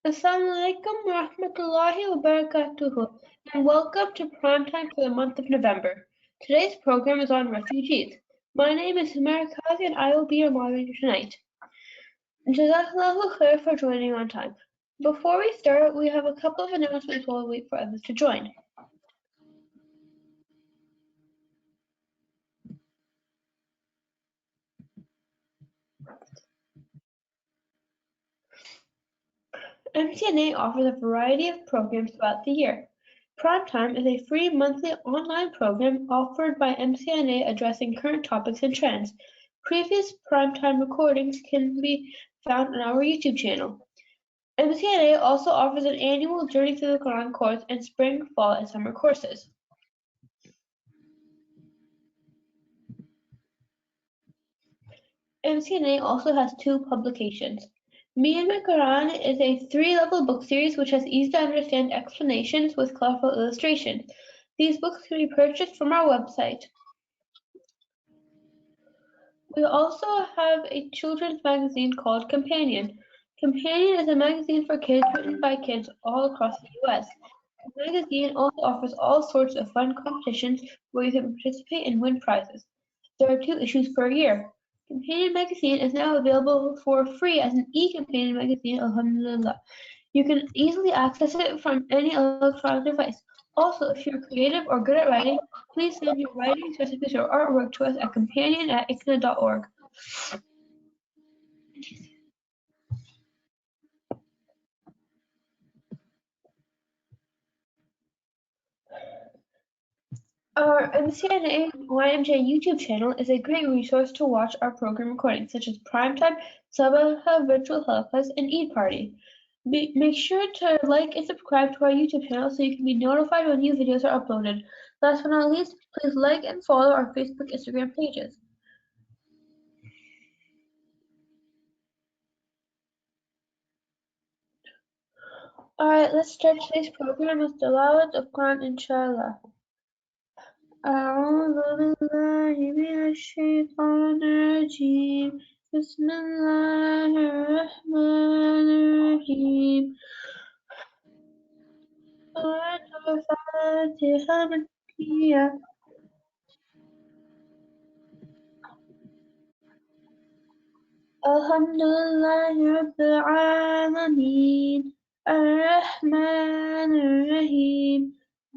Assalamu alaikum wa rahmatullahi wa barakatuhu, and welcome to Primetime for the month of November. Today's program is on refugees. My name is Humera Kazi and I will be your moderator tonight. Jazakallahu khair for joining on time. Before we start, we have a couple of announcements while we wait for others to join. MCNA offers a variety of programs throughout the year. Primetime is a free monthly online program offered by MCNA addressing current topics and trends. Previous Primetime recordings can be found on our YouTube channel. MCNA also offers an annual Journey Through the Quran course and spring, fall, and summer courses. MCNA also has two publications. Me and My Quran is a 3-level book series which has easy-to-understand explanations with colorful illustrations. These books can be purchased from our website. We also have a children's magazine called Companion. Companion is a magazine for kids written by kids all across the U.S. The magazine also offers all sorts of fun competitions where you can participate and win prizes. There are 2 issues per year. Companion magazine is now available for free as an e-companion magazine, alhamdulillah. You can easily access it from any electronic device. Also, if you're creative or good at writing, please send your writings, recipes, or artwork to us at companion@icna.org. Our MCNA YMj YouTube channel is a great resource to watch our program recordings, such as Primetime, Sabaha, Virtual Halaqas, and Eid Party. Make sure to like and subscribe to our YouTube channel so you can be notified when new videos are uploaded. Last but not least, please like and follow our Facebook, Instagram pages. Alright, let's start today's program with Tilawat of Quran, inshallah. أعوذ بالله من الشيطان الرجيم بسم الله الرحمن الرحيم سورة الفاتحة مكية الحمد لله رب العالمين الرحمن الرحيم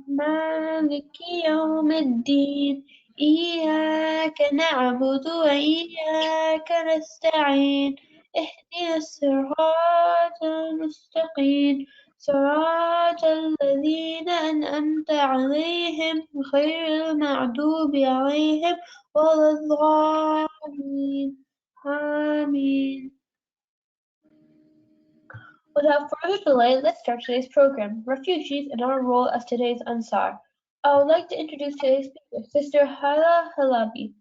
مالك يوم الدين إياك نعبد وإياك نستعين اهدنا الصراط المستقيم صراط الذين أنعمت عليهم غير المغضوب عليهم ولا الضالين آمين. Without further delay, let's start today's program, Refugees and Our Role as Today's Ansar. I would like to introduce today's speaker, Sister Halabi.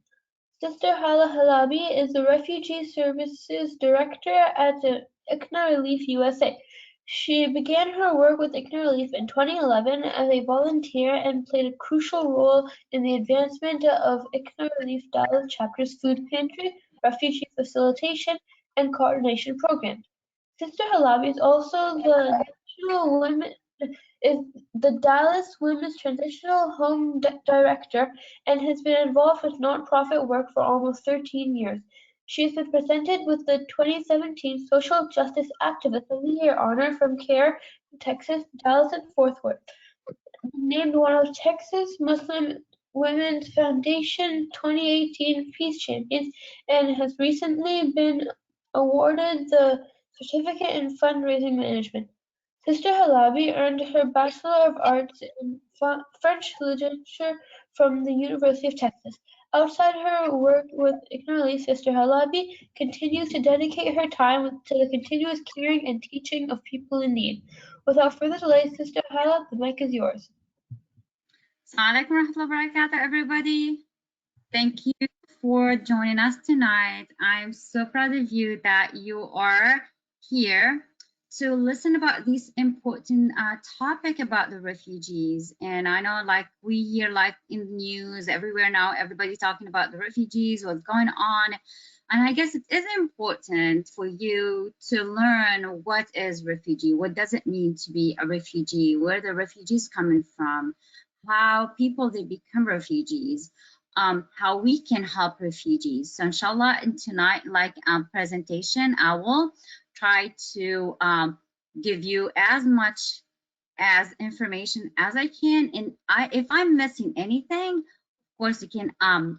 Sister Halabi is the Refugee Services Director at ICNA Relief USA. She began her work with ICNA Relief in 2011 as a volunteer and played a crucial role in the advancement of ICNA Relief Untitled Chapter's food pantry, refugee facilitation, and coordination programs. Sister Halabi is also the Dallas Women's Transitional Home Director and has been involved with nonprofit work for almost 13 years. She has been presented with the 2017 Social Justice Activist of the Year honor from CARE, Texas, Dallas, and Fort Worth. Named one of Texas Muslim Women's Foundation 2018 Peace Champions and has recently been awarded the Certificate in Fundraising Management. Sister Halabi earned her Bachelor of Arts in French Literature from the University of Texas. Outside her work with ICNA Relief, Sister Halabi continues to dedicate her time to the continuous caring and teaching of people in need. Without further delay, Sister Hala, the mic is yours. Assalamu alaikum warahmatullahi wabarakatuh, everybody. Thank you for joining us tonight. I'm so proud of you that you are here to listen about this important topic about the refugees. And I know, like, we hear, like, in the news everywhere now, everybody's talking about the refugees, what's going on. And I guess it is important for you to learn what is refugee, what does it mean to be a refugee, where the refugees coming from, how people they become refugees, how we can help refugees. So inshallah, in tonight presentation, I will try to give you as much as information as I can. And if I'm missing anything, of course, you can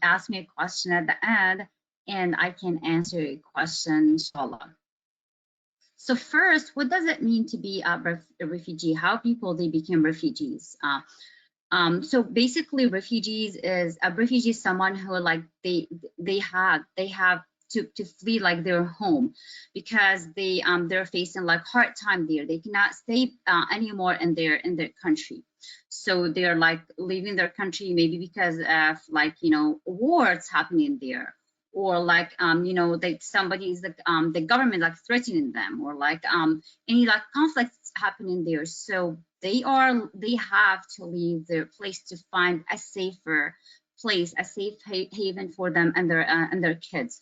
ask me a question at the end and I can answer your question, inshallah. So first, what does it mean to be a refugee? How people they become refugees? So basically, refugees is a refugee is someone who like they have to flee like their home because they're facing like hard time there. They cannot stay anymore in their country. So they're like leaving their country maybe because of like wars happening there, or like that somebody is the government like threatening them, or like any like conflicts happening there. So they have to leave their place to find a safer place, a safe haven for them and their kids.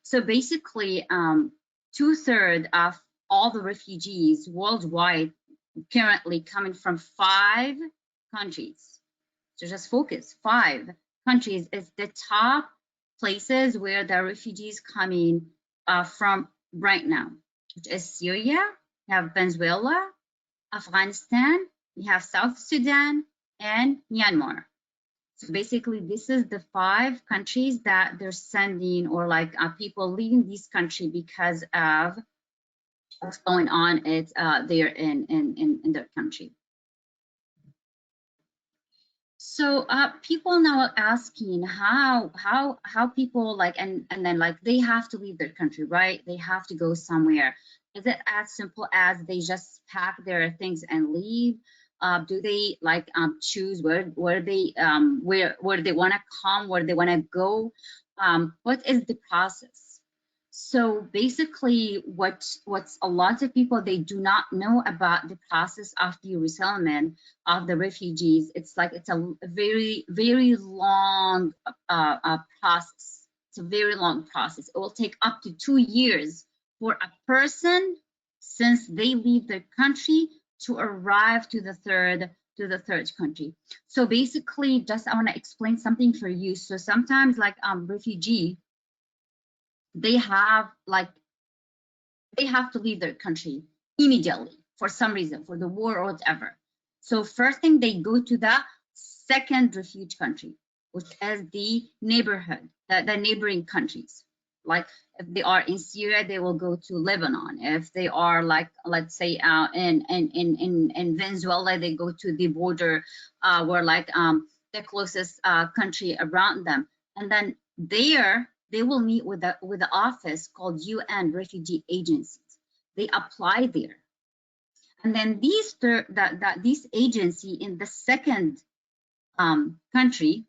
So basically 2/3 of all the refugees worldwide currently coming from 5 countries. So just focus, 5 countries is the top places where the refugees coming from right now, which is Syria, you have Venezuela, Afghanistan, we have South Sudan, and Myanmar. So basically, this is the 5 countries that they're sending, or like people leaving this country because of what's going on there in their country. So people now are asking how people like and then like they have to leave their country, right? They have to go somewhere. Is it as simple as they just pack their things and leave? Do they like choose where they want to come, where they want to go? What is the process? So basically, what's a lot of people they do not know about the process of the resettlement of the refugees. It's a very long process. It's a very long process. It will take up to 2 years for a person since they leave their country to arrive to the third country. So basically, just I want to explain something for you. So sometimes like refugee, they have to leave their country immediately for some reason, for the war or whatever. So first thing, they go to the second refuge country, which is the neighborhood, the neighboring countries. Like if they are in Syria, they will go to Lebanon. If they are like, let's say in Venezuela, they go to the border where like the closest country around them. And then there, they will meet with the office called UN Refugee Agencies. They apply there, and then this agency in the second country,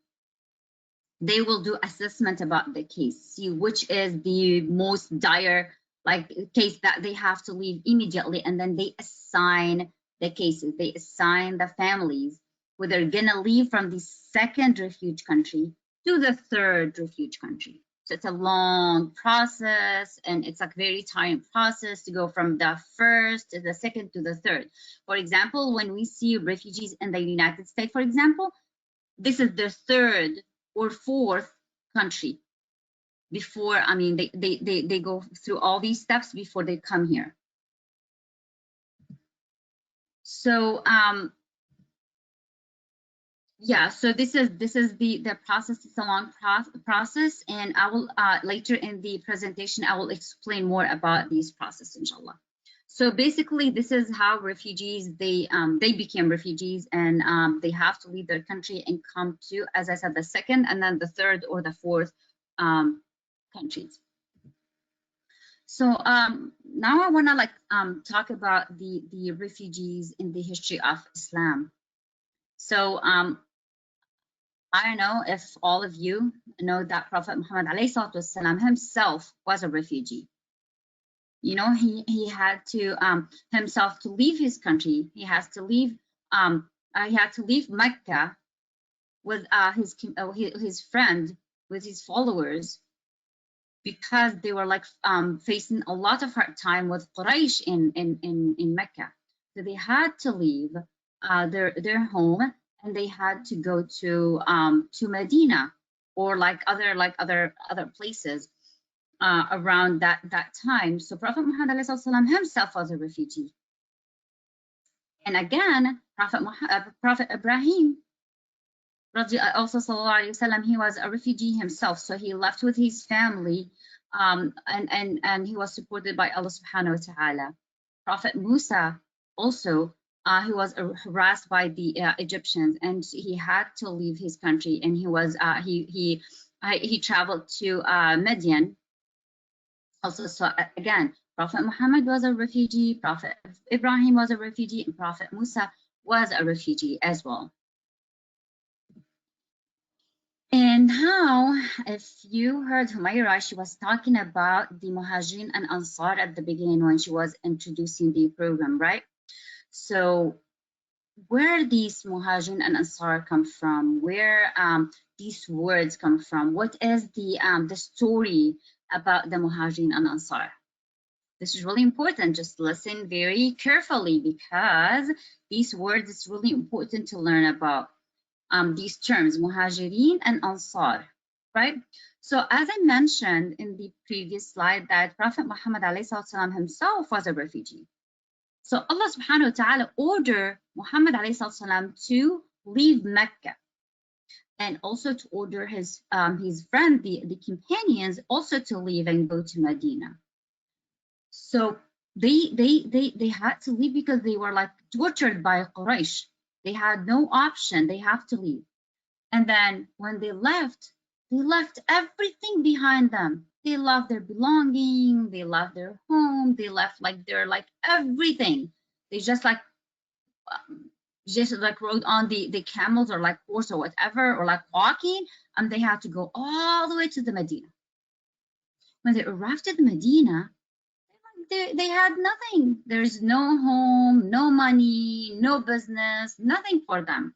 they will do assessment about the case, see which is the most dire like case that they have to leave immediately, and then they assign the cases. They assign the families where they're gonna leave from the second refuge country to the third refuge country. So it's a long process, and it's a very tiring process to go from the first to the second to the third. For example, when we see refugees in the United States, for example, this is their third or fourth country before, I mean, they go through all these steps before they come here. So yeah, so this is the process. It's a long process, and I will later in the presentation I will explain more about these process, inshallah. So basically, this is how refugees they became refugees, and they have to leave their country and come to, as I said, the second and then the third or the fourth countries. So now I want to like talk about the refugees in the history of Islam. So I don't know if all of you know that Prophet Muhammad والسلام, himself was a refugee. You know, he had to himself to leave his country. He has to leave. He had to leave Mecca with his friend, with his followers, because they were like facing a lot of hard time with Quraysh in Mecca. So they had to leave their home, and they had to go to Medina, or like other places around that time. So Prophet Muhammad himself was a refugee. And again, Prophet Ibrahim also sallallahu alaihi wasallam, he was a refugee himself, so he left with his family, and he was supported by Allah subhanahu wa ta'ala. Prophet Musa also, he was harassed by the Egyptians, and he had to leave his country, and he traveled to Midian also. So again, Prophet Muhammad was a refugee, Prophet Ibrahim was a refugee, and Prophet Musa was a refugee as well. And now, if you heard Humaira, she was talking about the Muhajirin and Ansar at the beginning when she was introducing the program, right? So where these Muhajirin and Ansar come from, where these words come from, what is the story about the Muhajirin and Ansar? This is really important. Just listen very carefully, because these words is really important to learn about. These terms, Muhajirin and Ansar, right? So as I mentioned in the previous slide, that Prophet Muhammad ﷺ himself was a refugee. So Allah subhanahu wa ta'ala ordered Muhammad ﷺ to leave Mecca, and also to order his friend, the companions, also to leave and go to Medina. So they had to leave because they were like tortured by Quraysh. They had no option. They have to leave. And then when they left everything behind them. They left their belonging, they left their home, they left like everything. They just like rode on the camels, or like horse or whatever, or like walking, and they had to go all the way to the Medina. When they arrived at the Medina, they had nothing. There's no home, no money, no business, nothing for them.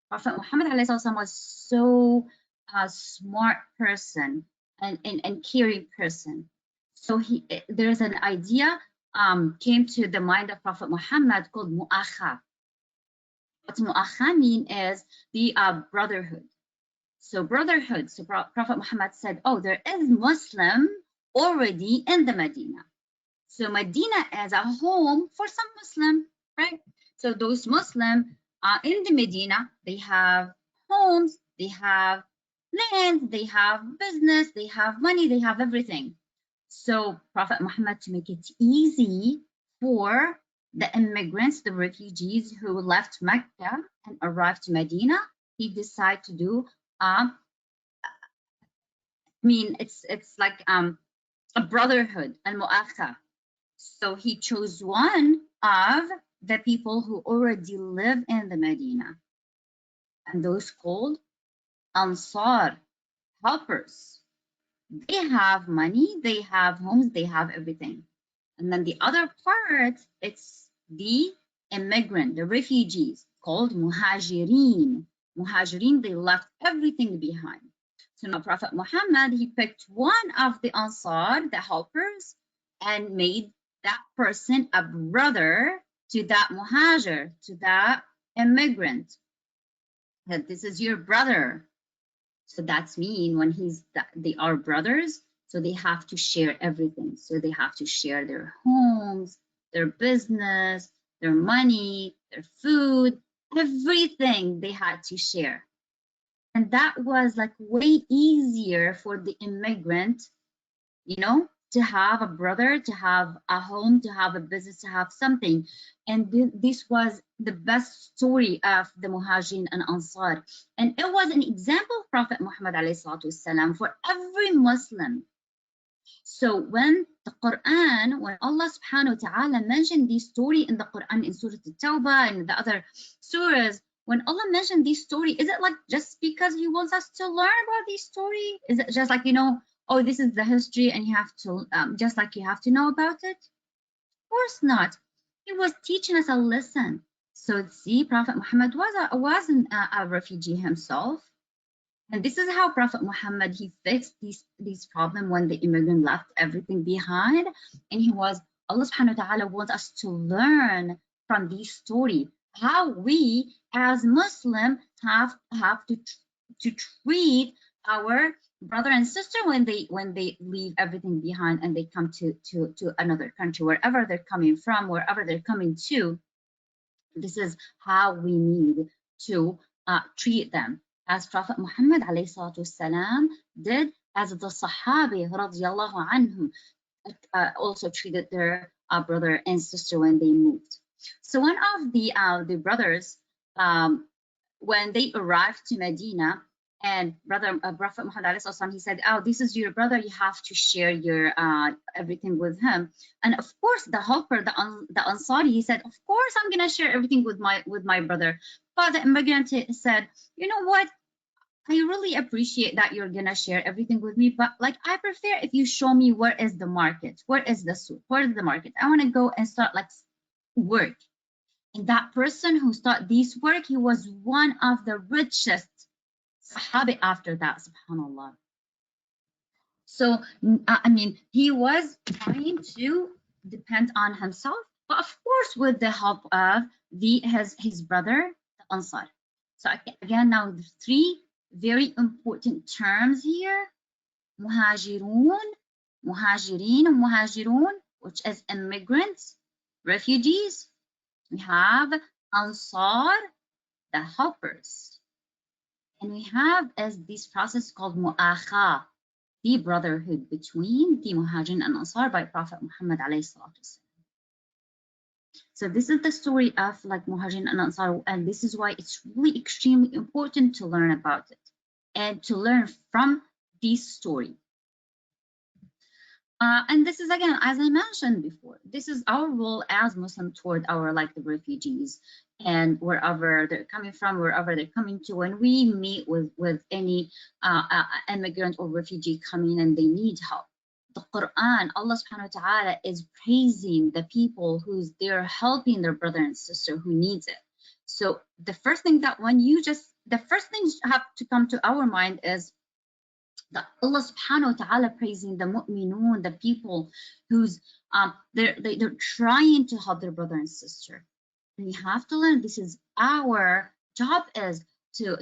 Prophet Muhammad was so a smart person and caring person. So there's an idea came to the mind of Prophet Muhammad called mu'akha. What mu'akha mean is the brotherhood. So brotherhood. So Prophet Muhammad said, oh, there is Muslim already in the Medina. So Medina as a home for some Muslim, right? So those Muslim in the Medina, they have homes, they have land, they have business, they have money, they have everything. So Prophet Muhammad, to make it easy for the immigrants, the refugees who left Mecca and arrived to Medina, he decided to do, it's like a brotherhood, al-mu'akha. So he chose one of the people who already live in the Medina, and those called Ansar, helpers. They have money, they have homes, they have everything. And then the other part, it's the immigrant, the refugees, called Muhajirin. Muhajirin, they left everything behind. So now Prophet Muhammad, he picked one of the Ansar, the helpers, and made that person a brother to that Muhajir, to that immigrant. That this is your brother. So that's mean when they are brothers, so they have to share everything. So they have to share their homes, their business, their money, their food, everything they had to share. And that was like way easier for the immigrant, to have a brother, to have a home, to have a business, to have something. And this was the best story of the Muhajirin and Ansar. And it was an example of Prophet Muhammad ﷺ for every Muslim. So when Allah subhanahu wa ta'ala mentioned this story in the Quran, in Surah At-Tawbah and the other surahs, when Allah mentioned this story, is it like just because He wants us to learn about this story? Is it just like, oh, this is the history and you have to, just like you have to know about it? Of course not. He was teaching us a lesson. So see, Prophet Muhammad wasn't a refugee himself. And this is how Prophet Muhammad, he fixed these problems when the immigrant left everything behind. And he was, Allah subhanahu wa ta'ala wants us to learn from this story how we as Muslims have to treat our brother and sister when they leave everything behind and they come to another country, wherever they're coming from, wherever they're coming to. This is how we need to treat them, as Prophet Muhammad والسلام, did, as the Sahabi radiallahu anhum also treated their brother and sister when they moved. So one of the brothers, when they arrived to Medina, and Prophet Muhammad, he said, "Oh, this is your brother. You have to share your everything with him." And of course, the helper, the Ansari, he said, "Of course, I'm gonna share everything with my brother." But the immigrant said, "You know what? I really appreciate that you're gonna share everything with me, but like I prefer if you show me where is the market, where is the soup, where is the market. I want to go and start like work." And that person who started this work, he was one of the richest Sahabi after that, subhanallah. So, I mean, he was trying to depend on himself, but of course with the help of his brother, the Ansar. So again, now the three very important terms here: muhajirun, muhajirin, muhajirun, which is immigrants, refugees. We have Ansar, the helpers. And we have as this process called mu'akha, the brotherhood between the Muhajirin and Ansar by Prophet Muhammad alayhi salatu. So this is the story of like Muhajirin and Ansar, and this is why it's really extremely important to learn about it and to learn from this story. And this is, again, as I mentioned before, this is our role as Muslim toward our like the refugees and wherever they're coming from, wherever they're coming to. When we meet with any immigrant or refugee coming and they need help, the Quran, Allah subhanahu wa ta'ala is praising the people who's they're helping their brother and sister who needs it. So the first thing that the first thing have to come to our mind is that Allah subhanahu wa ta'ala praising the mu'minun, the people who's they're trying to help their brother and sister. And we have to learn this is our job is to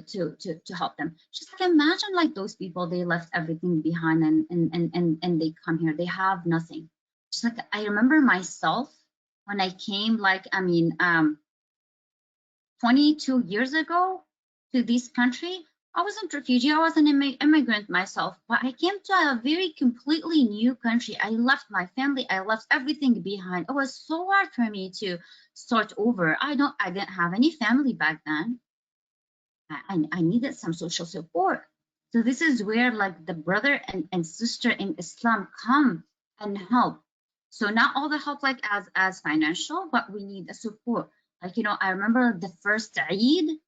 help them. Just like imagine like those people, they left everything behind and they come here, they have nothing. Just like I remember myself when I came, like 22 years ago to this country. I wasn't a refugee, I was an immigrant myself, but I came to a very completely new country. I left my family, I left everything behind. It was so hard for me to start over. I didn't have any family back then. I needed some social support. So this is where like the brother and sister in Islam come and help. So not all the help like as financial, but we need the support. Like, I remember the first Eid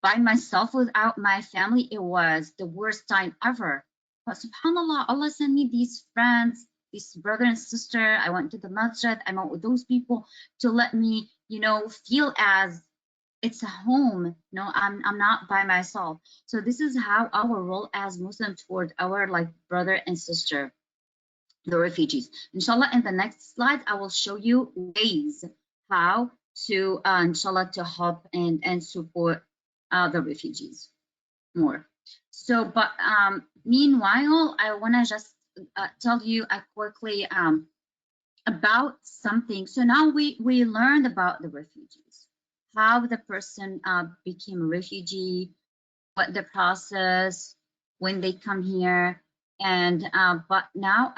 by myself without my family, it was the worst time ever. But subhanallah, Allah sent me these friends, this brother and sister. I went to the masjid, I met with those people to let me, feel as it's a home. I'm not by myself. So this is how our role as Muslim toward our like brother and sister, the refugees. Inshallah, in the next slide, I will show you ways how to, inshallah, to help and support the refugees more. So, but meanwhile, I want to just tell you quickly about something. So now we learned about the refugees, how the person became a refugee, what the process when they come here, and but now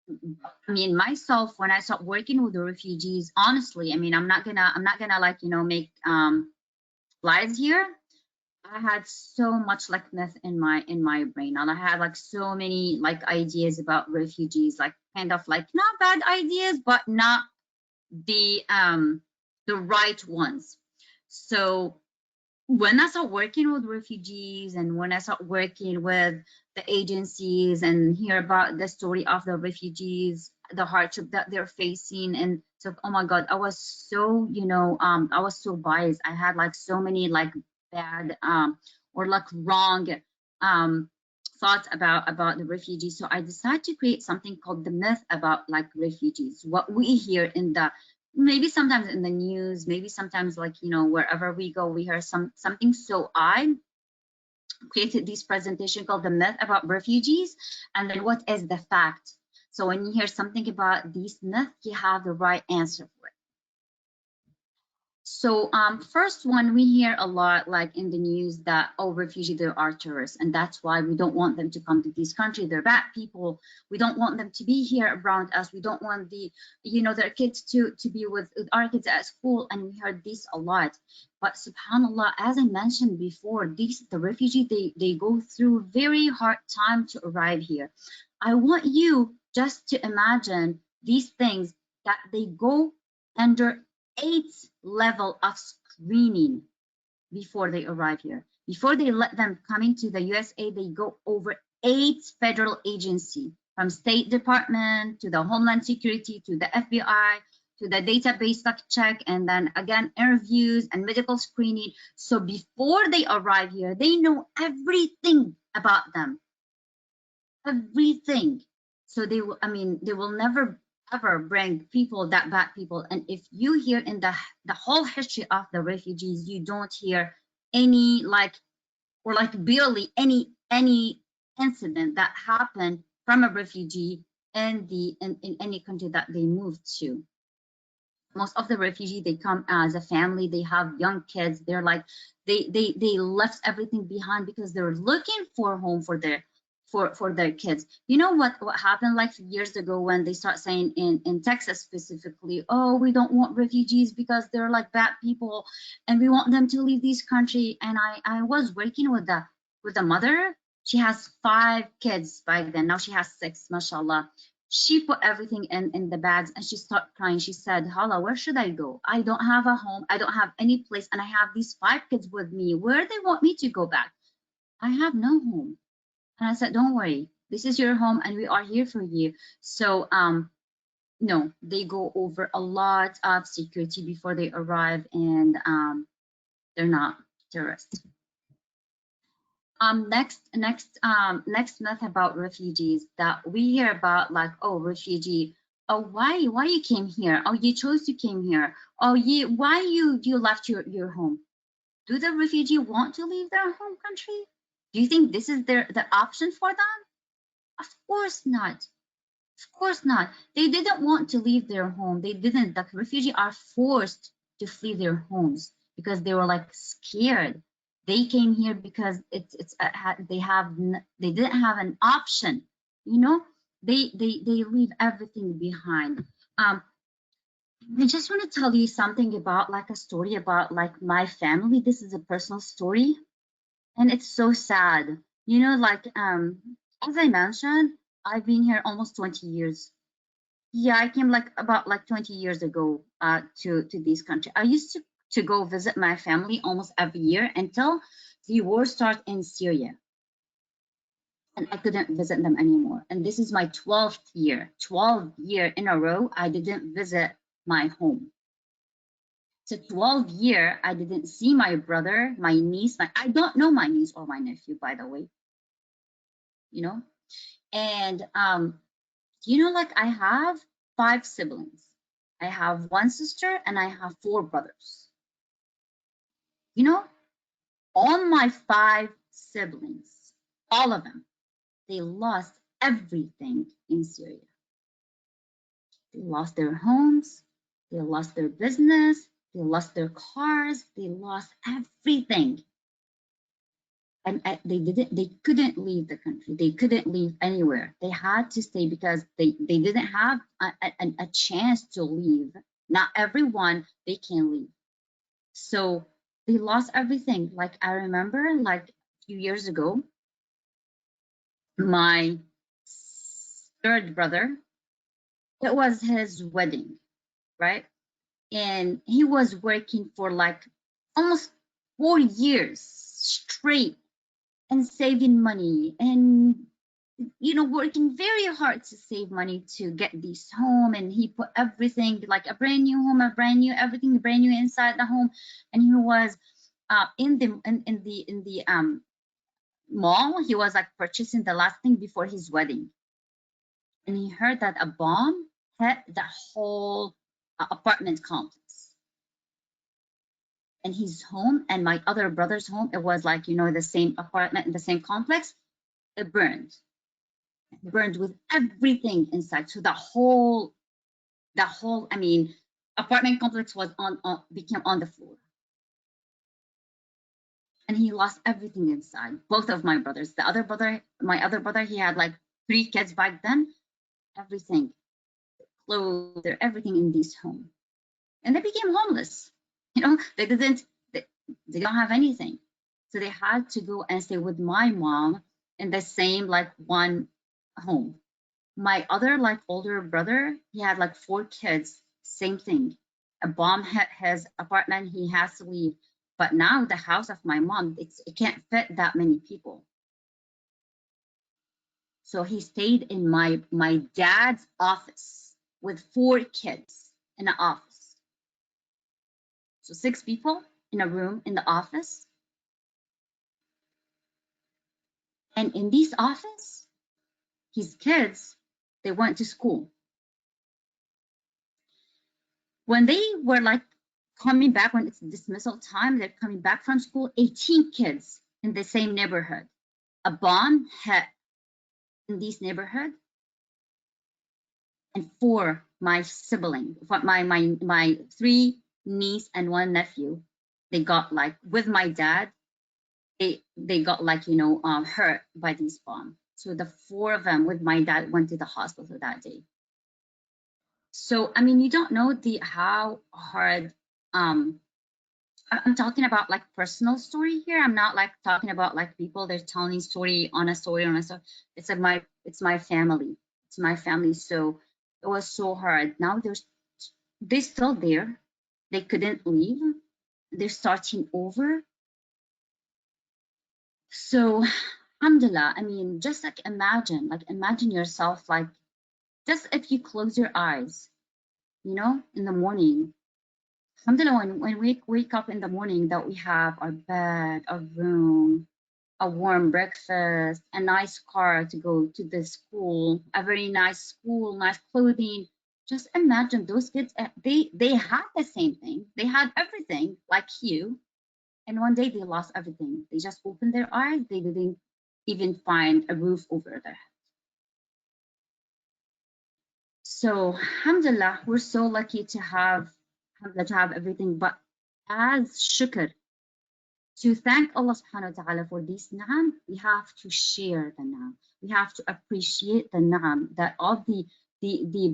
myself, when I start working with the refugees, honestly, I'm not gonna like make lies here. I had so much like myth in my brain, and I had like so many like ideas about refugees, like kind of like not bad ideas, but not the right ones. So when I start working with refugees and when I start working with the agencies and hear about the story of the refugees, the hardship that they're facing, and so, oh my God, I was so, I was so biased. I had like so many like bad or like wrong thoughts about the refugees. So I decided to create something called the myth about like refugees. What we hear in the, maybe sometimes in the news, maybe sometimes like, you know, wherever we go, we hear something. So I created this presentation called the myth about refugees, and then what is the fact. So when you hear something about these myths, you have the right answer for it. So first one, we hear a lot like in the news that, oh, refugees, they are terrorists, and that's why we don't want them to come to this country. They're bad people. We don't want them to be here around us. We don't want the, you know, their kids to be with our kids at school. And we heard this a lot. But subhanallah, as I mentioned before, the refugees, they go through very hard time to arrive here. I want you just to imagine these things, that they go under 8 level of screening before they arrive here. Before they let them come into the USA, they go over 8 federal agencies, from State Department to the Homeland Security to the FBI to the database check, and then again interviews and medical screening. So before they arrive here, they know everything about them, everything. So they will, I mean, they will never ever bring people, that bad people. And if you hear in the whole history of the refugees, you don't hear any like, or like barely any incident that happened from a refugee in any country that they moved to. Most of the refugees, they come as a family, they have young kids, they're like, they left everything behind because they're looking for a home for their kids. You know what happened like years ago when they start saying in Texas specifically, oh, we don't want refugees because they're like bad people and we want them to leave this country. And I was working with the mother. She has 5 kids by then. Now she has 6, mashallah. She put everything in the bags and she started crying. She said, Hala, where should I go? I don't have a home. I don't have any place. And I have these 5 kids with me. Where they want me to go back? I have no home. And I said, don't worry, this is your home and we are here for you. So no, they go over a lot of security before they arrive, and they're not terrorists. Next myth about refugees that we hear about, like, oh, refugee, oh, why you came here? Oh, you chose to came here. Oh, why you left your home? Do the refugee want to leave their home country? Do you think this is the option for them? Of course not. Of course not. They didn't want to leave their home. They didn't. The refugees are forced to flee their homes because they were like scared. They came here because they didn't have an option. You know, they leave everything behind. I just want to tell you something about like a story about like my family. This is a personal story, and it's so sad. You know, like as I mentioned, I've been here almost 20 years. Yeah, I came like about like 20 years ago to this country. I used to go visit my family almost every year until the war started in Syria. And I couldn't visit them anymore. And this is my 12th year. 12 year in a row, I didn't visit my home. So 12 year, I didn't see my brother, my niece. I don't know my niece or my nephew, by the way. You know? And you know, like I have 5 siblings. I have 1 sister and I have 4 brothers. You know, all my 5 siblings, all of them, they lost everything in Syria. They lost their homes, they lost their business, they lost their cars, they lost everything. And they couldn't leave the country. They couldn't leave anywhere. They had to stay because they didn't have a chance to leave. Not everyone, they can leave. So they lost everything. Like I remember like a few years ago, my 3rd brother, it was his wedding, right? And he was working for like almost 4 years straight and saving money and, you know, working very hard to save money to get this home. And he put everything, like a brand new home, a brand new everything, brand new inside the home. And he was in the mall. He was like purchasing the last thing before his wedding, and he heard that a bomb hit the whole apartment complex. And his home and my other brother's home, it was like, you know, the same apartment in the same complex. It burned with everything inside. So the whole I mean, apartment complex was became on the floor. And he lost everything inside. Both of my brothers. My other brother, he had like 3 kids back then. Everything, clothes, everything in this home. And they became homeless. You know, they don't have anything. So they had to go and stay with my mom in the same like one home. My other like older brother, he had like 4 kids, same thing. A bomb hit his apartment, he has to leave. But now the house of my mom, it can't fit that many people. So he stayed in my dad's office with 4 kids in the office. So 6 people in a room in the office. And in this office, his kids, they went to school. When they were like coming back, when it's dismissal time, they're coming back from school, 18 kids in the same neighborhood. A bomb hit in this neighborhood, and 4 my siblings, my 3 niece and 1 nephew, they got like, with my dad, they got like, you know, hurt by this bomb. So the 4 of them with my dad went to the hospital that day. So I mean, you don't know how hard. I'm talking about like personal story here. I'm not like talking about like people they're telling story on a story. It's like my family. It's my family. So it was so hard. Now they're still there. They couldn't leave. They're starting over. So alhamdulillah, I mean, just like imagine yourself, like, just if you close your eyes, you know, in the morning, alhamdulillah, when we wake up in the morning, that we have our bed, a room, a warm breakfast, a nice car to go to the school, a very nice school, nice clothing. Just imagine those kids, they had the same thing. They had everything like you. And one day they lost everything. They just opened their eyes. They didn't even find a roof over their head. So alhamdulillah, we're so lucky to have everything. But as shukr, to thank Allah subhanahu wa ta'ala for this ni'am, we have to share the ni'am. We have to appreciate the ni'am, that of the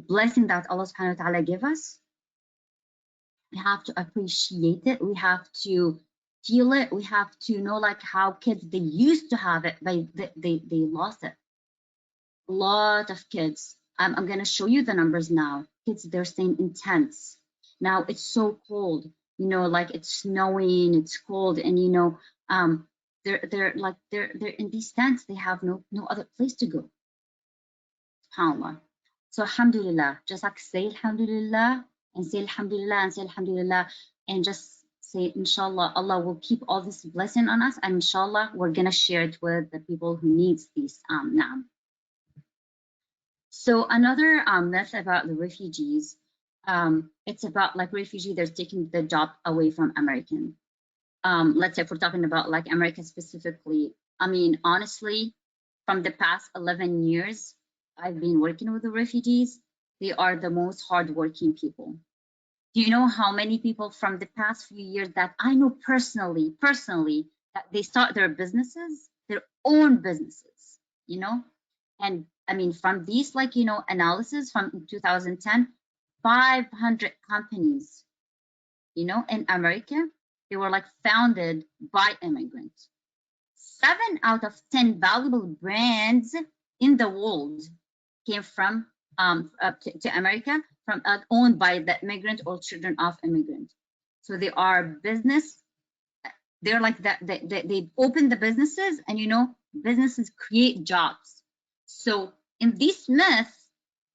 blessing that Allah subhanahu wa ta'ala give us. We have to appreciate it. We have to feel it. We have to know like how kids, they used to have it, but they lost it. A lot of kids. I'm going to show you the numbers now. Kids, they're staying in tents. Now it's so cold, you know, like it's snowing, it's cold, and you know, they're in these tents. They have no other place to go. SubhanAllah. So alhamdulillah, just like say alhamdulillah and say alhamdulillah and say alhamdulillah, and just say inshallah, Allah will keep all this blessing on us, and inshallah we're gonna share it with the people who needs these na'am. So another myth about the refugees, it's about like refugee, they're taking the job away from American. Let's say if we're talking about like America specifically, I mean, honestly, from the past 11 years, I've been working with the refugees. They are the most hardworking people. Do you know how many people from the past few years that I know personally, that they start their businesses, their own businesses, you know? And I mean, from these, like, you know, analysis from 2010, 500 companies, you know, in America, they were like founded by immigrants. 7 out of 10 valuable brands in the world came from to America, from owned by the immigrant or children of immigrants. So they are business. They're like that. They open the businesses, and you know, businesses create jobs. So in this myth,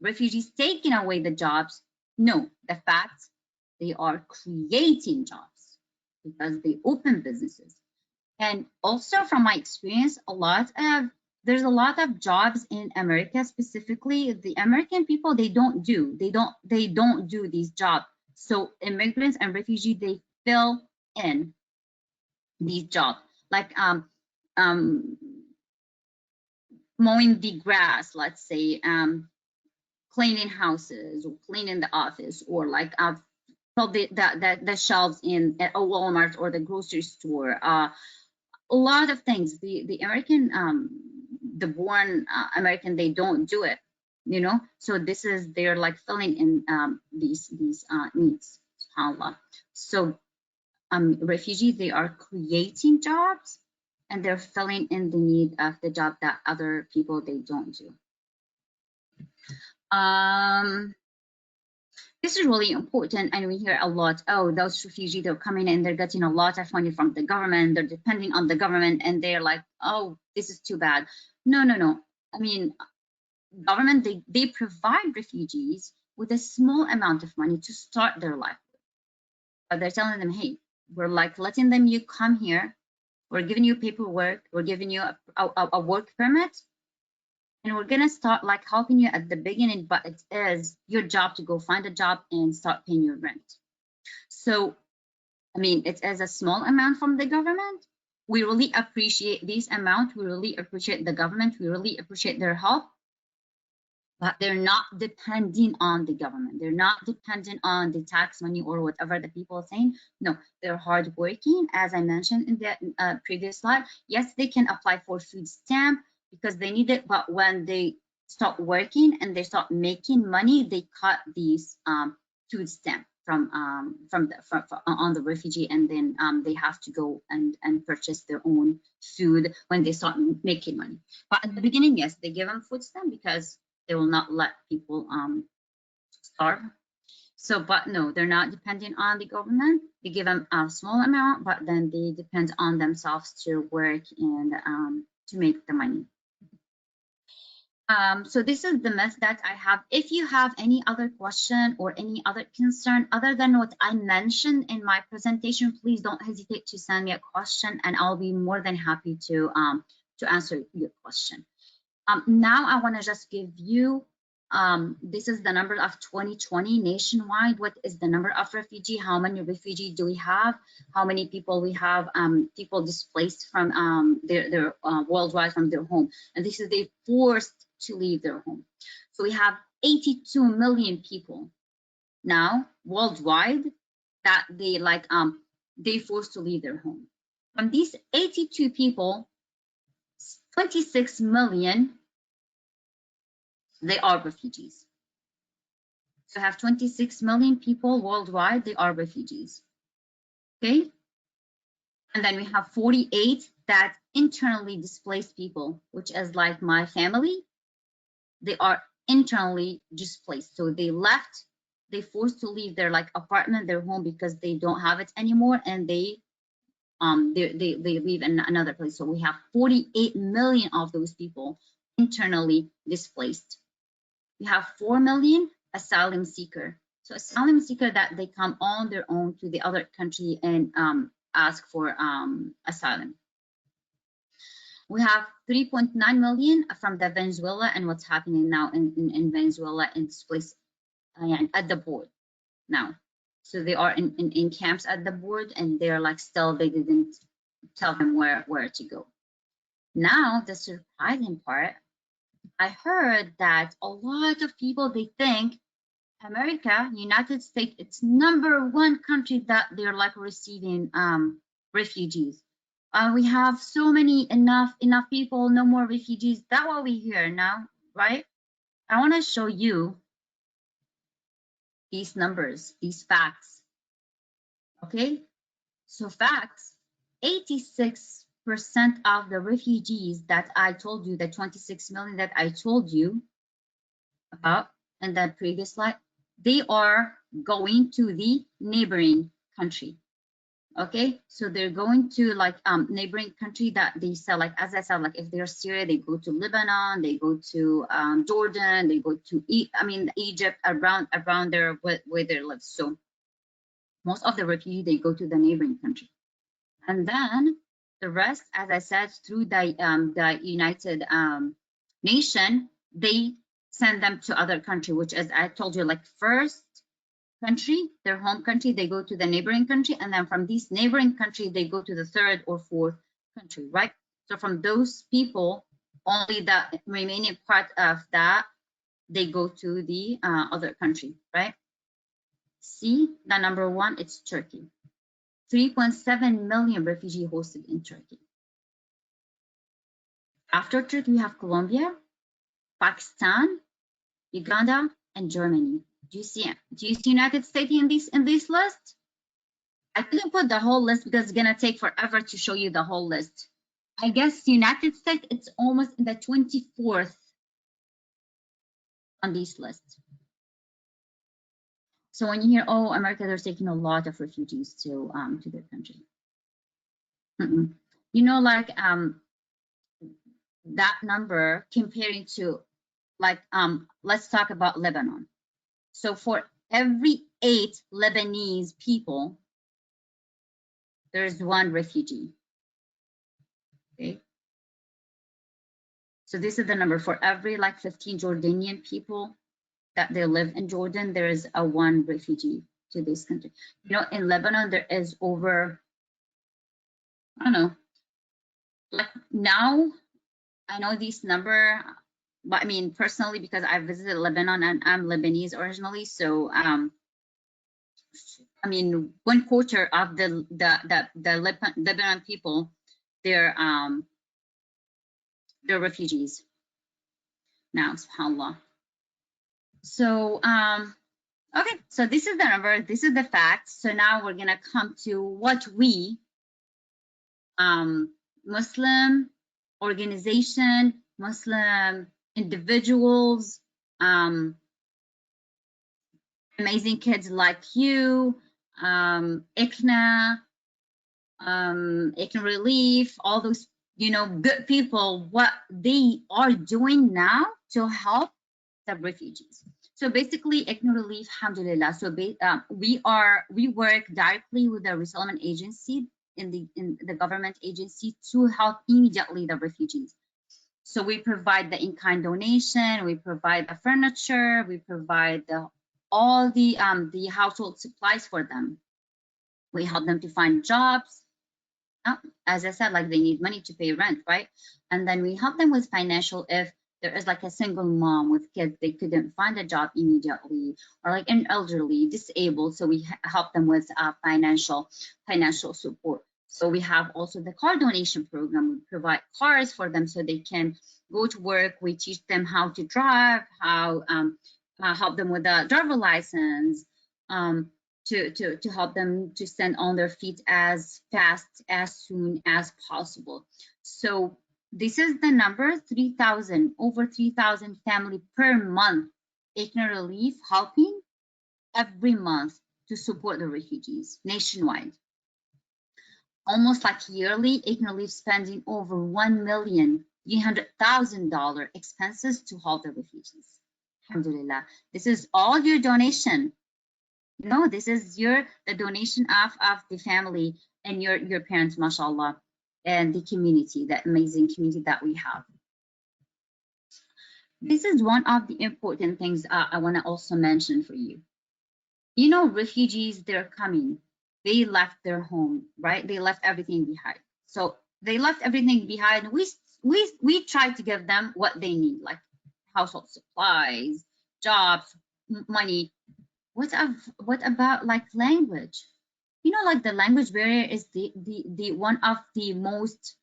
refugees taking away the jobs. No, the fact they are creating jobs. because they open businesses. And also from my experience, there's a lot of jobs in America, specifically the American people, they don't do these jobs. So immigrants and refugees, they fill in these jobs, like mowing the grass, let's say, cleaning houses or cleaning the office, or like fill the shelves in at a Walmart or the grocery store. A lot of things. The American, the born American, they don't do it, you know. So they're like filling in these needs. SubhanAllah. So refugees, they are creating jobs, and they're filling in the need of the job that other people, they don't do. This is really important, and we hear a lot, oh, those refugees, they're coming in, they're getting a lot of money from the government, they're depending on the government, and they're like, oh, this is too bad. No. I mean, government, they provide refugees with a small amount of money to start their life. But they're telling them, hey, we're like letting them, you come here, we're giving you paperwork, we're giving you a work permit, and we're gonna start like helping you at the beginning, but it is your job to go find a job and start paying your rent. So, I mean, it is a small amount from the government. We really appreciate this amount. We really appreciate the government. We really appreciate their help, but they're not depending on the government. They're not dependent on the tax money or whatever the people are saying. No, they're hardworking. As I mentioned in the previous slide, yes, they can apply for food stamp because they need it, but when they start working and they start making money, they cut these food stamp from on the refugee, and then they have to go and purchase their own food when they start making money. But at the beginning, yes, they give them food stamp because they will not let people starve. So, but no, they're not depending on the government. They give them a small amount, but then they depend on themselves to work and to make the money. So this is the mess that I have. If you have any other question or any other concern other than what I mentioned in my presentation, please don't hesitate to send me a question, and I'll be more than happy to answer your question. Now I want to just give you, this is the number of 2020 nationwide. What is the number of refugee? How many refugees do we have? How many people we have, people displaced from their worldwide from their home? And this is they forced to leave their home. So we have 82 million people now worldwide that they like they forced to leave their home. From these 82 people, 26 million, they are refugees. So have 26 million people worldwide, they are refugees. Okay. And then we have 48 that internally displaced people, which is like my family. They are internally displaced. So they left, they forced to leave their like apartment, their home, because they don't have it anymore, and they live in another place. So we have 48 million of those people internally displaced. We have 4 million asylum seeker. So asylum seeker that they come on their own to the other country and ask for asylum. We have 3.9 million from the Venezuela and what's happening now in Venezuela in this place at the board now. So they are in camps at the board, and they're like still, they didn't tell them where to go. Now the surprising part, I heard that a lot of people, they think America, United States, it's #1 country that they're like receiving refugees. We have so many, enough people, no more refugees. That's what we hear now, right? I want to show you these numbers, these facts. Okay, so facts, 86% of the refugees that I told you, the 26 million that I told you about in the previous slide, they are going to the neighboring country. Okay, so they're going to like neighboring country that they sell, like as I said, like if they're Syria, they go to Lebanon, they go to Jordan, they go to Egypt, around there where they live. So Most of the refugees, they go to the neighboring country. And then the rest, as I said, through the United Nation, they send them to other country, which, as I told you, like first country, their home country, they go to the neighboring country, and then from these neighboring country, they go to the third or fourth country, right? So from those people, only the remaining part of that, they go to the other country, right? See, the number one, it's Turkey. 3.7 million refugees hosted in Turkey. After Turkey, we have Colombia, Pakistan, Uganda, and Germany. Do you see United States in this list? I couldn't put the whole list because it's gonna take forever to show you the whole list. I guess United States, it's almost in the 24th on this list. So when you hear, oh, America, they're taking a lot of refugees to their country. You know, like that number comparing to, like, let's talk about Lebanon. So for every 8 Lebanese people, there's 1 refugee. Okay. So this is the number for every like 15 Jordanian people that they live in Jordan, there is a 1 refugee to this country. You know, in Lebanon, there is over, I don't know, like now, I know this number, but I mean, personally, because I visited Lebanon and I'm Lebanese originally. So, I mean, 1/4 of the Lebanon people, they're refugees now, subhanAllah. So, okay, so this is the number, this is the fact. So now we're gonna come to what we, Muslim organization, Muslim individuals, amazing kids like you, ICNA, ICNA Relief, all those, you know, good people, what they are doing now to help the refugees. So basically, ICNA Relief, alhamdulillah. So we work directly with the resettlement agency in the government agency to help immediately the refugees. So we provide the in-kind donation, we provide the furniture, we provide all the household supplies for them. We help them to find jobs. As I said, like they need money to pay rent, right? And then we help them with financial if there is like a single mom with kids, they couldn't find a job immediately, or like an elderly, disabled. So we help them with financial support. So we have also the car donation program. We provide cars for them so they can go to work. We teach them how to drive, how help them with a driver license, to help them to stand on their feet as fast, as soon as possible. So this is the number, 3,000, over 3,000 family per month, ICNA Relief helping every month to support the refugees nationwide. Almost like yearly, ICNA Relief spending over $1,300,000 expenses to help the refugees. Alhamdulillah. This is all your donation. No, this is the donation of the family and your parents, mashallah, and the community, that amazing community that we have. This is one of the important things I want to also mention for you. You know, refugees, they're coming. They left their home, right? They left everything behind. So they left everything behind. We try to give them what they need, like household supplies, jobs, money. What about like language? You know, like the language barrier is the one of the most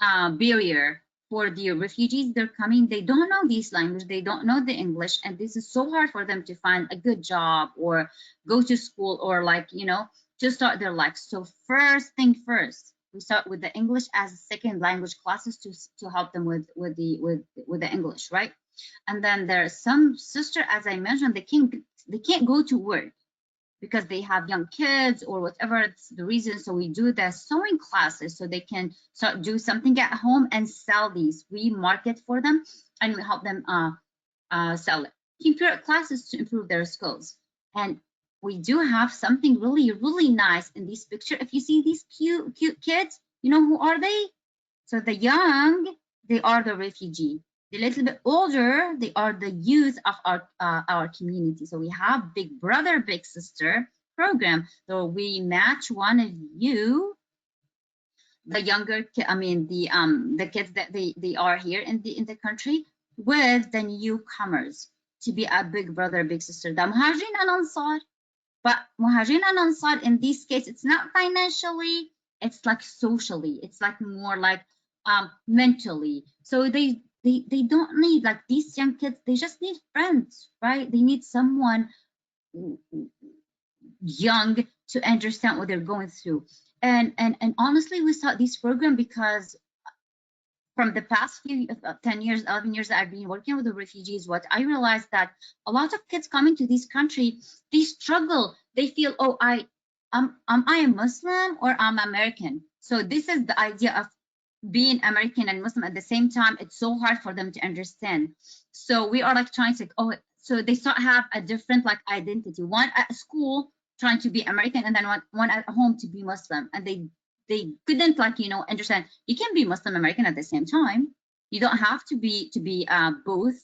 barrier for the refugees. They're coming, they don't know this language, they don't know the English, and this is so hard for them to find a good job or go to school or, like, you know, to start their life. So first thing first, we start with the English as a second language classes to help them with the English, right? And then there's some sister, as I mentioned, they can't go to work because they have young kids or whatever it's the reason. So we do the sewing classes so they can do something at home and sell these. We market for them and we help them sell it. Computer classes to improve their skills. And we do have something really nice in this picture. If you see these cute kids, you know who are they? So the young, they are the refugee. The little bit older, they are the youth of our community. So we have big brother, big sister program. So we match one of you, the younger, the kids that they are here in the country, with the newcomers to be a big brother, big sister. The Muhajirin and Ansar. But Muhajirin and Ansar, in this case, it's not financially, it's like socially, it's like more like mentally. So they don't need, like, these young kids, they just need friends, right? They need someone young to understand what they're going through. And honestly, we start this program because from the past few 10 years, 11 years that I've been working with the refugees, what I realized that a lot of kids coming to this country, they struggle. They feel, oh, am I a Muslim or I'm American? So this is the idea of being American and Muslim at the same time. It's so hard for them to understand. So we are like trying to, so they start have a different like identity. One at school trying to be American, and then one at home to be Muslim, and they couldn't, like, understand you can be Muslim American at the same time. You don't have to be both,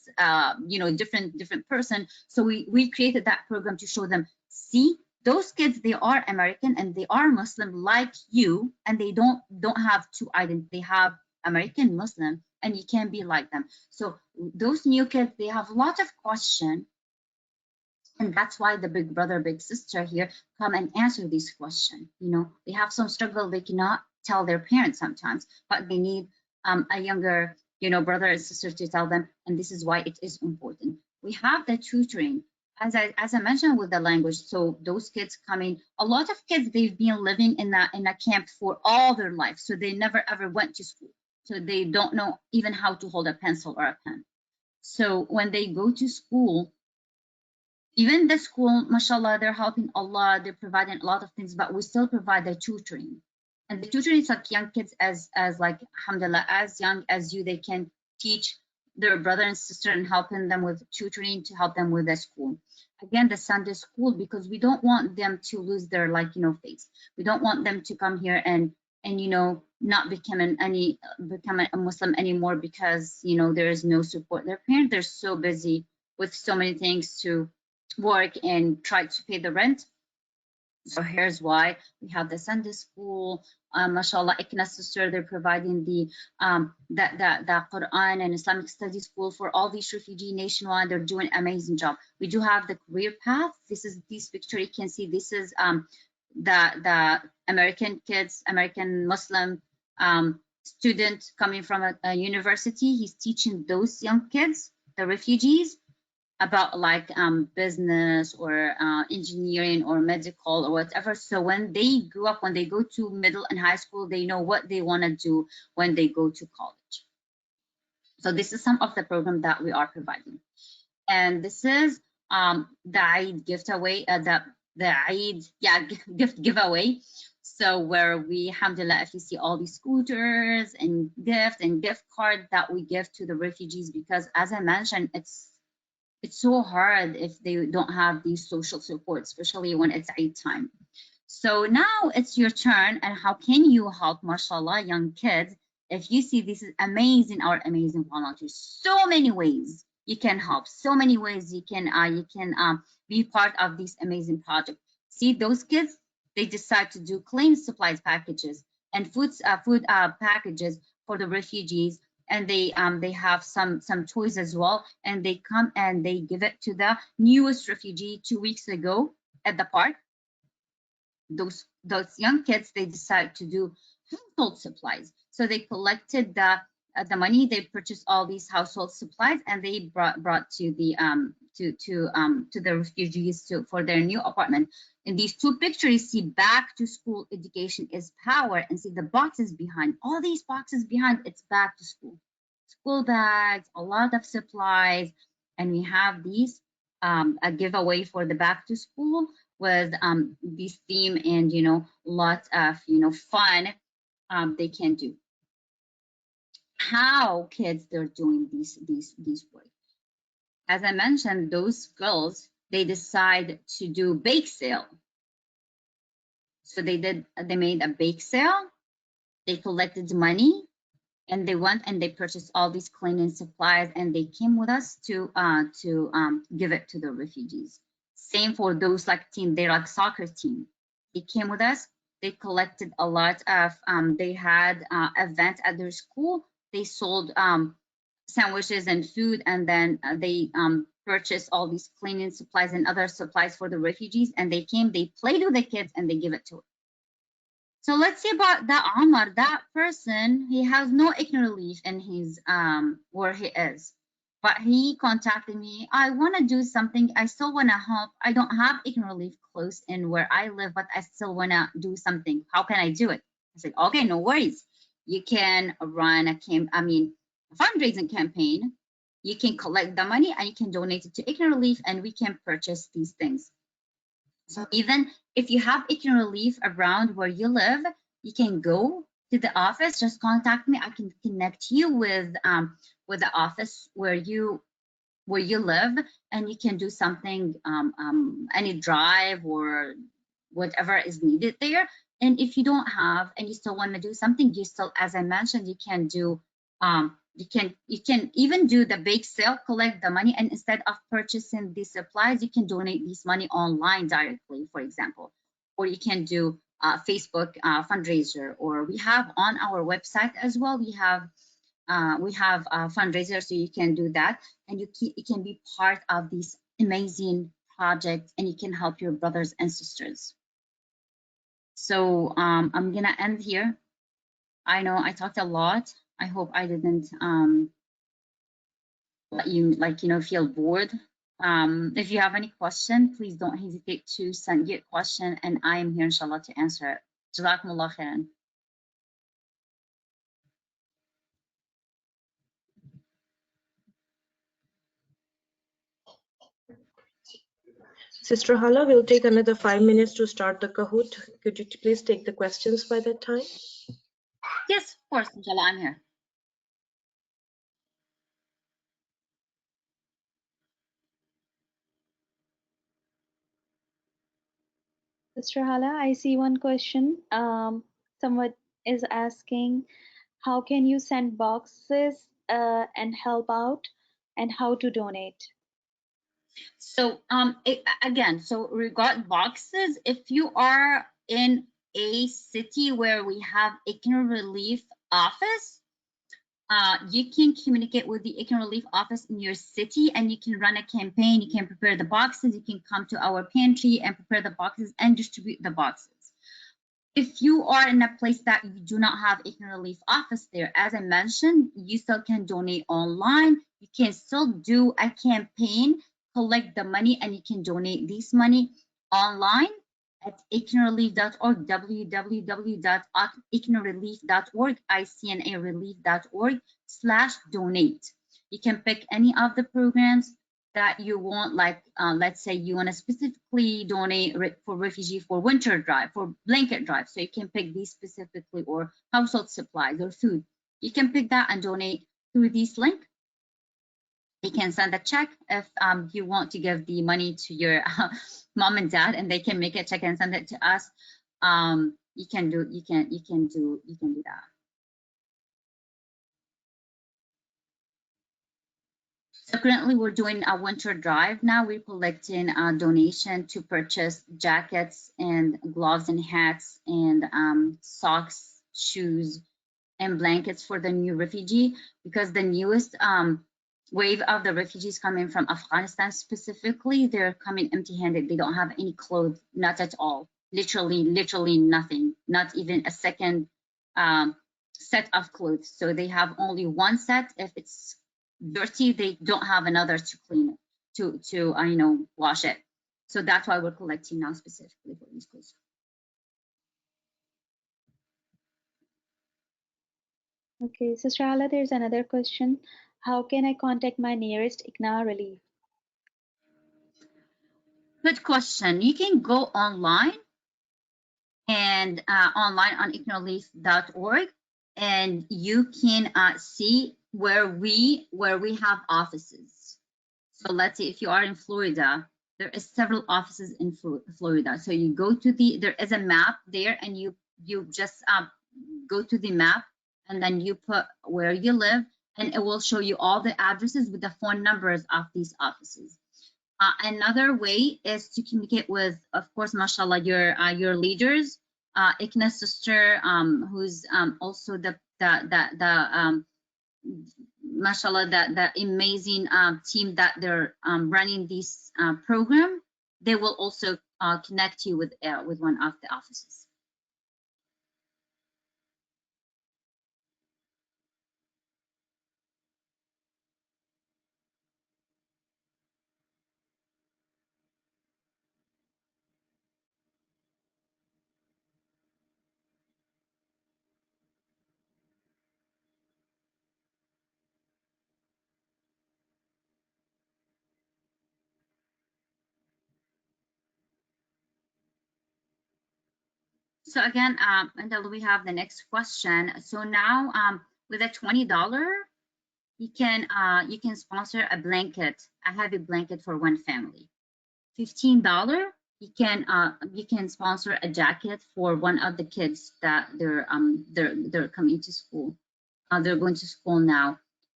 different person. So we created that program to show them, see, those kids, they are American and they are Muslim like you, and they don't have two identities. They have American Muslim, and you can be like them. So those new kids, they have a lot of questions. And that's why the big brother, big sister here come and answer this question. They have some struggle. They cannot tell their parents sometimes, but they need a younger, brother and sister to tell them. And this is why it is important. We have the tutoring, as I mentioned, with the language. So those kids coming, a lot of kids, they've been living in a camp for all their life. So they never ever went to school. So they don't know even how to hold a pencil or a pen. So when they go to school, even the school, mashallah, they're helping Allah, they're providing a lot of things, but we still provide the tutoring. And the tutoring is like young kids as like, alhamdulillah, as young as you, they can teach their brother and sister and helping them with tutoring to help them with the school. Again, the Sunday school, because we don't want them to lose their faith. We don't want them to come here and not become a Muslim anymore because there is no support. Their parents, they're so busy with so many things to work and try to pay the rent. So here's why we have the Sunday school, mashallah, Ikna sister, they're providing the Quran and Islamic study school for all these refugee nationwide. They're doing an amazing job. We do have the career path. This picture, you can see this is the American kids, American Muslim student coming from a university. He's teaching those young kids, the refugees, about like business or engineering or medical or whatever. So when they grew up, when they go to middle and high school, they know what they want to do when they go to college. So this is some of the program that we are providing. And this is the Eid giveaway, the Eid gift giveaway. So where we, alhamdulillah, if you see all these scooters and gift cards that we give to the refugees, because as I mentioned, it's so hard if they don't have these social support, especially when it's Eid time. So now it's your turn. And how can you help, mashallah, young kids? If you see this is amazing, our amazing volunteers, so many ways you can help, so many ways you can be part of this amazing project. See those kids, they decide to do clean supplies packages and food packages for the refugees. And they have some toys as well, and they come and they give it to the newest refugee 2 weeks ago at the park. Those young kids, they decide to do household supplies. So they collected the money, they purchased all these household supplies, and they brought to the the refugees for their new apartment. In these two pictures, see back to school education is power, and see the boxes behind, all these boxes behind, it's back to school. School bags, a lot of supplies, and we have these a giveaway for the back to school with this theme and lots of fun they can do. How kids they're doing these work. As I mentioned, those girls, they decide to do bake sale. So they made a bake sale, they collected money, and they went and they purchased all these cleaning supplies, and they came with us to give it to the refugees. Same for those like team, they're like soccer team. They came with us, they collected a lot of, they had events at their school, they sold sandwiches and food, and then they purchased all these cleaning supplies and other supplies for the refugees, and they came, they played with the kids, and they give it to us. So let's see about that Omar, that person, he has no ICNA relief in his, where he is. But he contacted me, I want to do something, I still want to help. I don't have ICNA relief close in where I live, but I still want to do something. How can I do it? I said, okay, no worries. You can run a fundraising campaign. You can collect the money and you can donate it to ICNA relief, and we can purchase these things. So even if you have ICNA relief around where you live, you can go to the office, just contact me. I can connect you with the office where you live, and you can do something, any drive or whatever is needed there. And if you don't have, and you still want to do something, you still, as I mentioned, you can do, you can even do the bake sale, collect the money, and instead of purchasing these supplies, you can donate this money online directly, for example. Or you can do Facebook fundraiser, or we have on our website as well, we have fundraisers, so you can do that, and you can be part of this amazing project, and you can help your brothers and sisters. So I'm gonna end here. I know I talked a lot. I hope I didn't let you feel bored. If you have any question, please don't hesitate to send your question, and I am here inshallah to answer it. Jazakumullah khairan. Sister Hala, we'll take another 5 minutes to start the Kahoot. Could you please take the questions by that time? Yes, of course, inshallah, I'm here. Sister Hala, I see one question. Someone is asking, how can you send boxes and help out, and how to donate? So again, so regard boxes, if you are in a city where we have ICNA relief office, you can communicate with the ICNA relief office in your city, and you can run a campaign. You can prepare the boxes. You can come to our pantry and prepare the boxes and distribute the boxes. If you are in a place that you do not have ICNA relief office there, as I mentioned, you still can donate online. You can still do a campaign, collect the money, and you can donate this money online at icnarelief.org, www.icnarelief.org, icnarelief.org/donate. You can pick any of the programs that you want, like let's say you want to specifically donate for refugee, for winter drive, for blanket drive, so you can pick these specifically, or household supplies or food. You can pick that and donate through this link. You can send a check if you want to give the money to your mom and dad, and they can make a check and send it to us. You can do that. So currently we're doing a winter drive now. We're collecting a donation to purchase jackets and gloves and hats and socks, shoes, and blankets for the new refugee, because the newest wave of the refugees coming from Afghanistan specifically, they're coming empty-handed. They don't have any clothes, not at all. Literally nothing, not even a second set of clothes. So they have only one set. If it's dirty, they don't have another to clean it, to wash it. So that's why we're collecting now specifically for these clothes. Okay, Sister Hala, there's another question. How can I contact my nearest ICNA relief? Good question. You can go online and online on icnarelief.org, and you can see where we have offices. So let's say if you are in Florida, there is several offices in Florida. So you go to there is a map there, and you just go to the map, and then you put where you live, and it will show you all the addresses with the phone numbers of these offices. Another way is to communicate with, of course, mashallah, your leaders, Ikna's sister, who's also the mashallah, the amazing team that they're running this program. They will also connect you with one of the offices. So again, until we have the next question. So now, with a $20, you can sponsor a blanket, a heavy blanket for one family. $15, you can sponsor a jacket for one of the kids that they're coming to school. They're going to school now.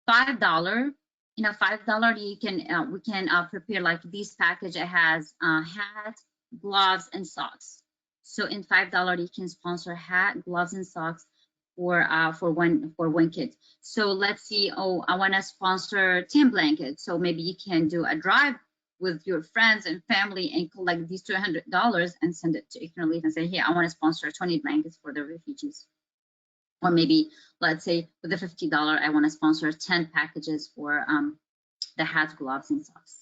$5, $5 you can we can prepare like this package. It has hat, gloves, and socks. So in $5 you can sponsor hat, gloves, and socks for one kid. So let's see, oh, I want to sponsor 10 blankets. So maybe you can do a drive with your friends and family and collect these $200 and send it to Ikna Relief and say, hey, I want to sponsor 20 blankets for the refugees. Or maybe, let's say, with the $50, I want to sponsor 10 packages for the hats, gloves, and socks.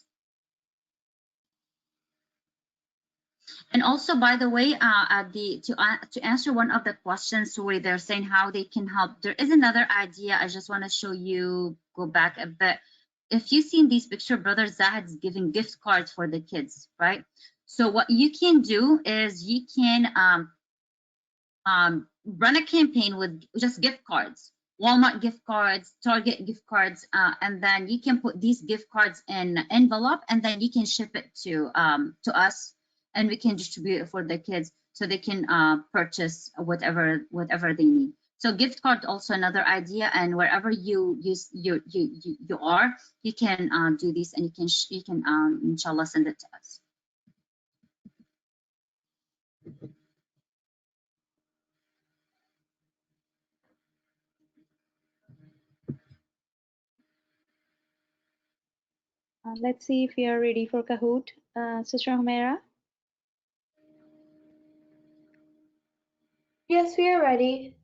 And also, by the way, to answer one of the questions, sorry, they're saying how they can help. There is another idea. I just want to show you, go back a bit. If you've seen these picture, Brother Zahid's giving gift cards for the kids, right? So what you can do is you can run a campaign with just gift cards, Walmart gift cards, Target gift cards, and then you can put these gift cards in an envelope, and then you can ship it to us, and we can distribute it for the kids so they can purchase whatever they need. So gift card also another idea, and wherever you are, you can do this, and you can inshallah send it to us. Let's see if we are ready for Kahoot. Sister Humaira? Yes, we are ready.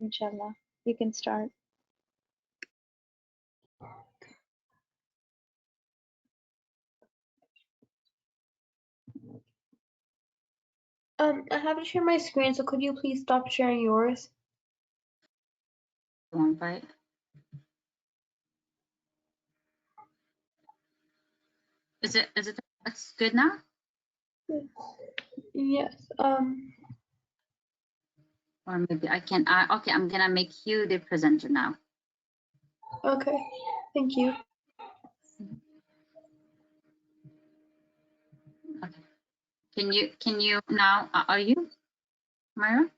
Inshallah, you can start. I have to share my screen, so could you please stop sharing yours? One bite. Is it it's good now? Yes. Or maybe I can, okay, I'm gonna make you the presenter now. Okay. Thank you. Okay. Can you now, are you, Myra?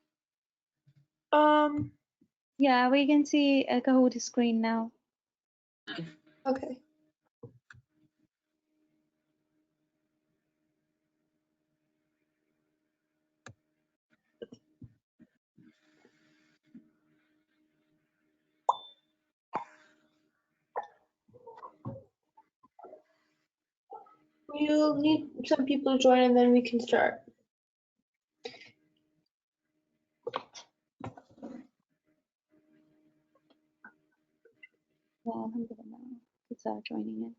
Yeah, we can see a Kahoot screen now. Okay. We'll need some people to join, and then we can start. Yeah, alhamdulillah. Kids are joining in.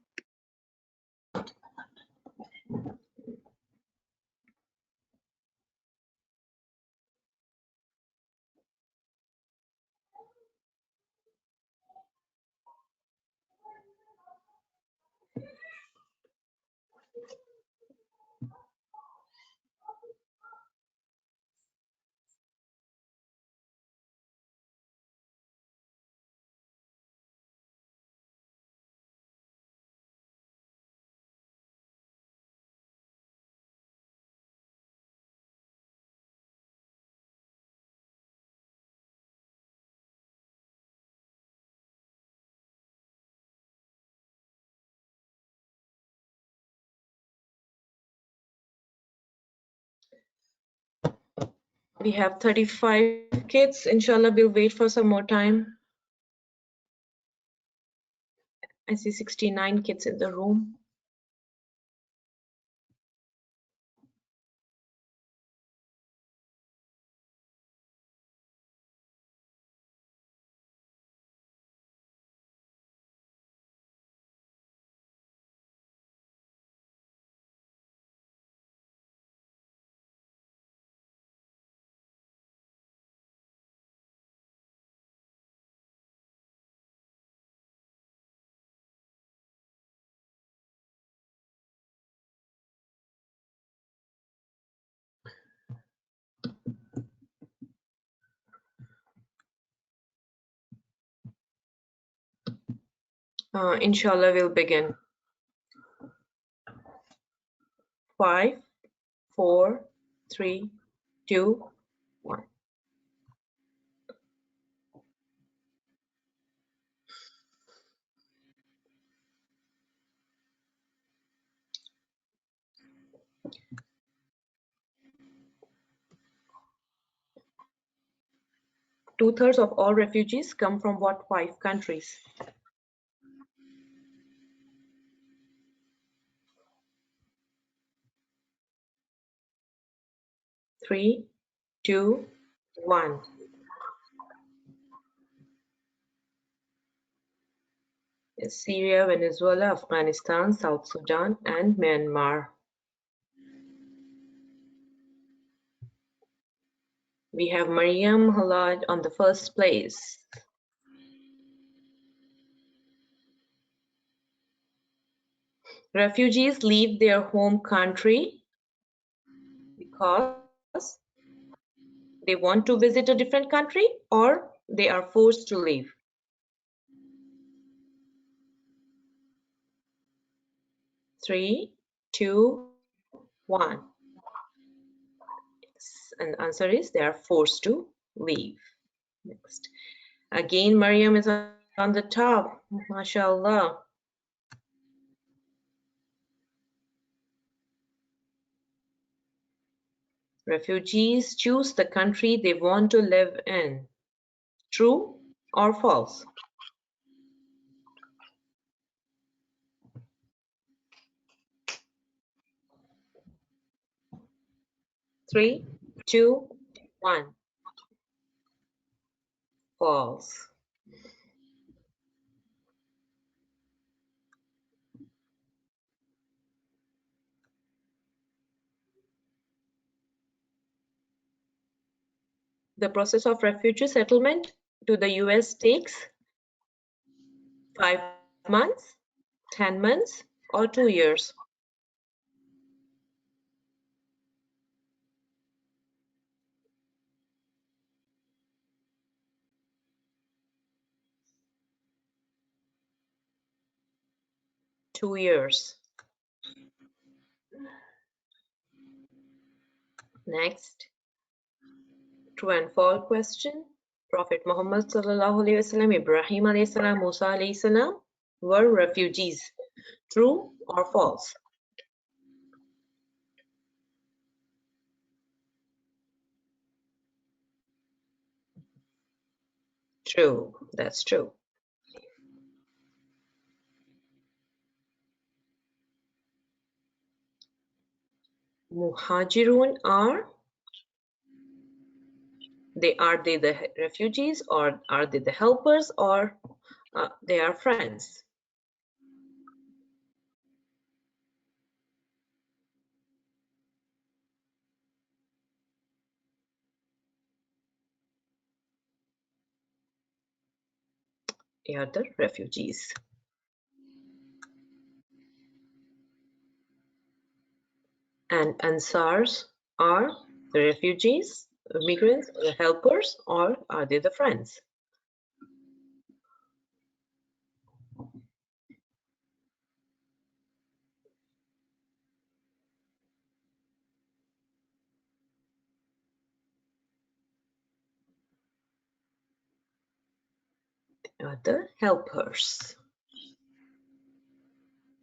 We have 35 kids. Inshallah, we'll wait for some more time. I see 69 kids in the room. Inshallah, we'll begin. 5, 4, 3, 2, 1. Two-thirds of all refugees come from what 5 countries? Three, two, one. Syria, Venezuela, Afghanistan, South Sudan, and Myanmar. We have Mariam Halad on the first place. Refugees leave their home country because they want to visit a different country or they are forced to leave. Three, two, one. Yes. And the answer is they are forced to leave. Next. Again, Mariam is on the top. MashaAllah. Refugees choose the country they want to live in. True or false? Three, two, one. False. The process of refugee settlement to the US takes 5 months, 10 months, or 2 years. Two years. Next, true and false question. Prophet Muhammad sallallahu alaihi wasallam, Ibrahim alayhi salam, Musa alayhi salam were refugees. True or false? True. That's true. Muhajirun are they the refugees or are they the helpers or they are friends? They are the refugees. And Ansars are the refugees, migrants, the helpers, or are they the friends? They are the helpers.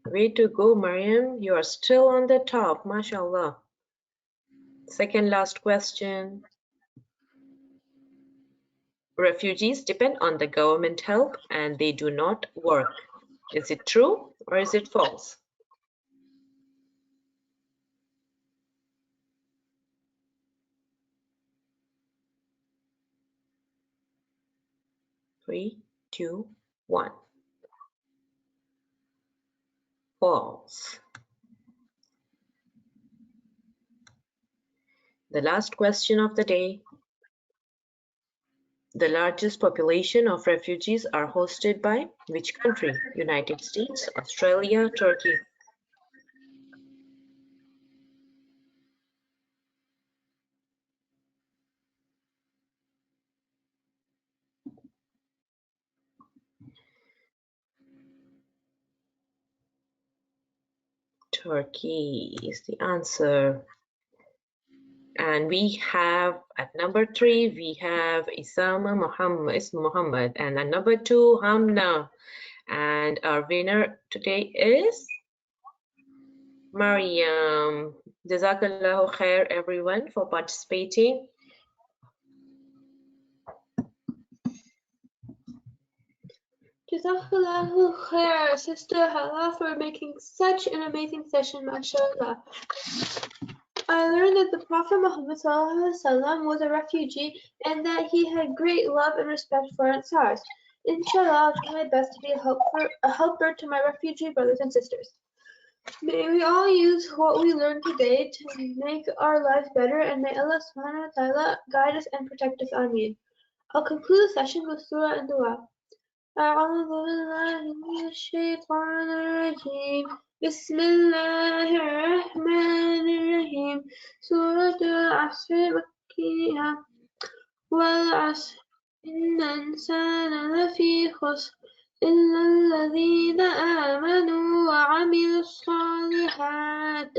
Way to go, Mariam. You are still on the top, mashallah. Second last question. refugees depend on the government help and they do not work. Is it true or is it false? Three, two, one. False. The last question of the day. The largest population of refugees are hosted by which country? United States, Australia, Turkey. Turkey is the answer. And we have at number 3, we have Isama Muhammad, and at number 2, Hamna. And our winner today is Mariam. Jazakallahu khair everyone for participating. Jazakallahu khair, Sister Hala, for making such an amazing session, mashallah. I learned that the Prophet Muhammad ﷺ was a refugee and that he had great love and respect for Ansars. Inshallah, I'll do my best to be a helper to my refugee brothers and sisters. May we all use what we learned today to make our lives better, and may Allah subhanahu wa ta'ala guide us and protect us. Ameen. I'll conclude the session with surah and dua. أعوذ بالله من الشيطان الرجيم بسم الله الرحمن الرحيم سورة العصر مكية والعصر إن الإنسان لفي خسر إلا الذين آمنوا وعملوا الصالحات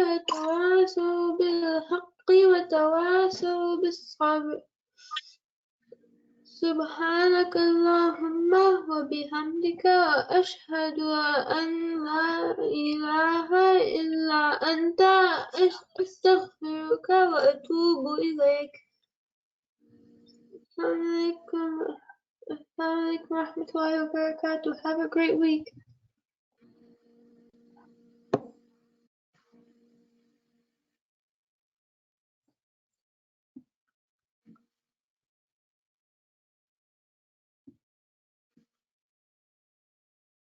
وتواصوا بالحق وتواصوا بالصبر سبحانك اللهم وبحمدك أشهد أن لا إله إلا أنت أستغفرك وأتوب إليك. السلام عليكم ورحمة الله وبركاته. Have a great week.